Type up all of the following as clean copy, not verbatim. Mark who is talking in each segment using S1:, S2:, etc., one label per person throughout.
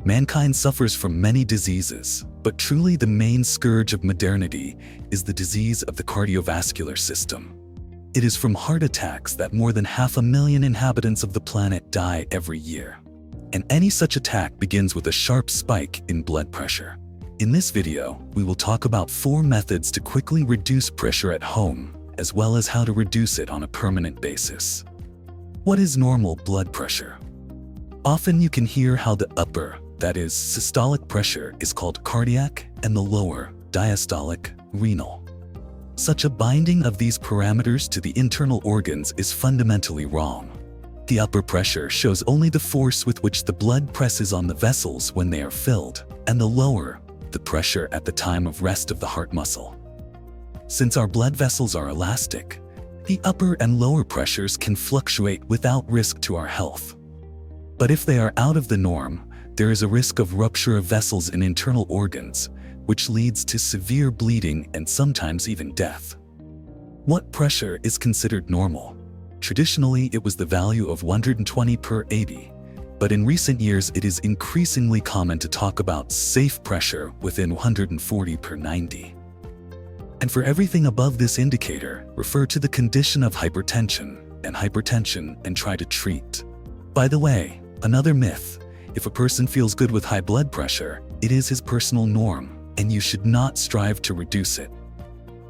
S1: Mankind suffers from many diseases, but truly the main scourge of modernity is the disease of the cardiovascular system. It is from heart attacks that more than 500,000 inhabitants of the planet die every year. And any such attack begins with a sharp spike in blood pressure. In this video, we will talk about 4 methods to quickly reduce pressure at home, as well as how to reduce it on a permanent basis. What is normal blood pressure? Often you can hear how the upper, that is, systolic pressure is called cardiac, and the lower, diastolic, renal. Such a binding of these parameters to the internal organs is fundamentally wrong. The upper pressure shows only the force with which the blood presses on the vessels when they are filled, and the lower, the pressure at the time of rest of the heart muscle. Since our blood vessels are elastic, the upper and lower pressures can fluctuate without risk to our health. But if they are out of the norm, there is a risk of rupture of vessels in internal organs, which leads to severe bleeding and sometimes even death. What pressure is considered normal? Traditionally, it was the value of 120 per 80, but in recent years it is increasingly common to talk about safe pressure within 140 per 90. And for everything above this indicator, refer to the condition of hypertension and try to treat. By the way, another myth: if a person feels good with high blood pressure, it is his personal norm, and you should not strive to reduce it.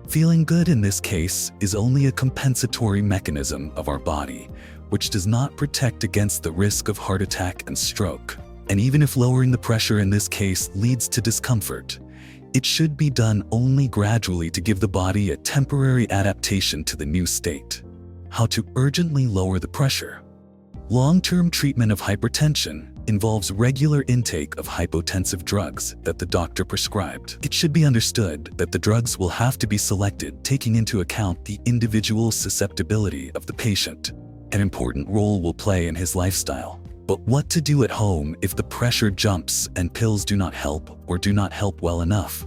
S1: Feeling good in this case is only a compensatory mechanism of our body, which does not protect against the risk of heart attack and stroke. And even if lowering the pressure in this case leads to discomfort, it should be done only gradually to give the body a temporary adaptation to the new state. How to urgently lower the pressure? Long-term treatment of hypertension involves regular intake of hypotensive drugs that the doctor prescribed. It should be understood that the drugs will have to be selected taking into account the individual susceptibility of the patient. An important role will play in his lifestyle. But what to do at home if the pressure jumps and pills do not help or do not help well enough?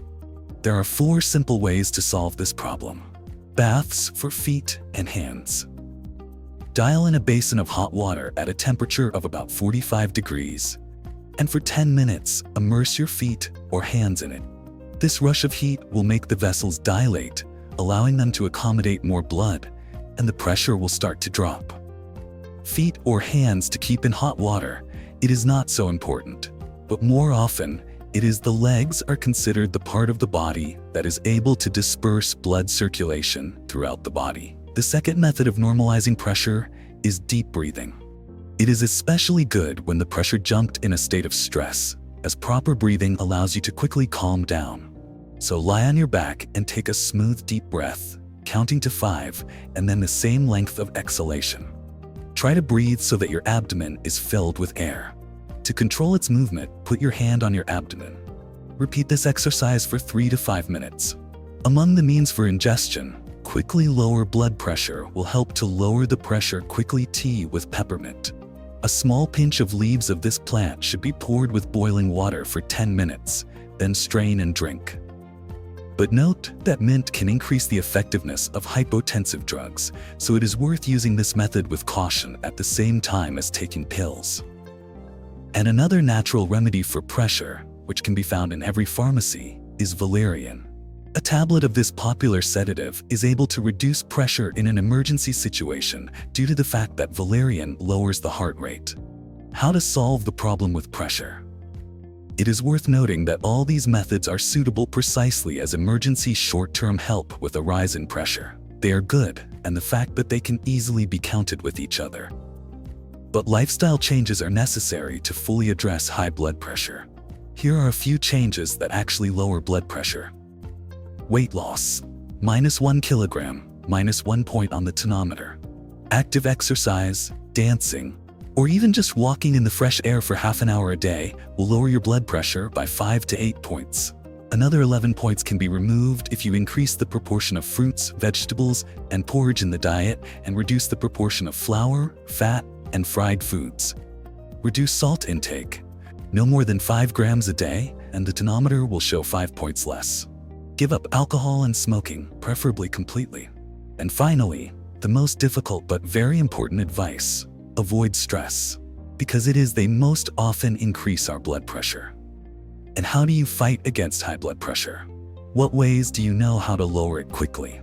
S1: There are 4 simple ways to solve this problem. Baths for feet and hands. Dial in a basin of hot water at a temperature of about 45 degrees, and for 10 minutes, immerse your feet or hands in it. This rush of heat will make the vessels dilate, allowing them to accommodate more blood, and the pressure will start to drop. Feet or hands to keep in hot water, it is not so important, but more often, it is the legs are considered the part of the body that is able to disperse blood circulation throughout the body. The second method of normalizing pressure is deep breathing. It is especially good when the pressure jumped in a state of stress, as proper breathing allows you to quickly calm down. So lie on your back and take a smooth deep breath, counting to 5, and then the same length of exhalation. Try to breathe so that your abdomen is filled with air. To control its movement, put your hand on your abdomen. Repeat this exercise for 3 to 5 minutes. Among the means for ingestion, quickly lower blood pressure will help to lower the pressure quickly. Tea with peppermint. A small pinch of leaves of this plant should be poured with boiling water for 10 minutes, then strain and drink. But note that mint can increase the effectiveness of hypotensive drugs, so it is worth using this method with caution at the same time as taking pills. And another natural remedy for pressure, which can be found in every pharmacy, is valerian. A tablet of this popular sedative is able to reduce pressure in an emergency situation due to the fact that valerian lowers the heart rate. How to solve the problem with pressure? It is worth noting that all these methods are suitable precisely as emergency short-term help with a rise in pressure. They are good, and the fact that they can easily be counted with each other. But lifestyle changes are necessary to fully address high blood pressure. Here are a few changes that actually lower blood pressure. Weight loss. -1 kilogram, -1 point on the tonometer. Active exercise, dancing, or even just walking in the fresh air for half an hour a day will lower your blood pressure by 5 to 8 points. Another 11 points can be removed if you increase the proportion of fruits, vegetables, and porridge in the diet and reduce the proportion of flour, fat, and fried foods. Reduce salt intake. No more than 5 grams a day, and the tonometer will show 5 points less. Give up alcohol and smoking, preferably completely. And finally, the most difficult but very important advice: avoid stress. because they most often increase our blood pressure. And how do you fight against high blood pressure? What ways do you know how to lower it quickly?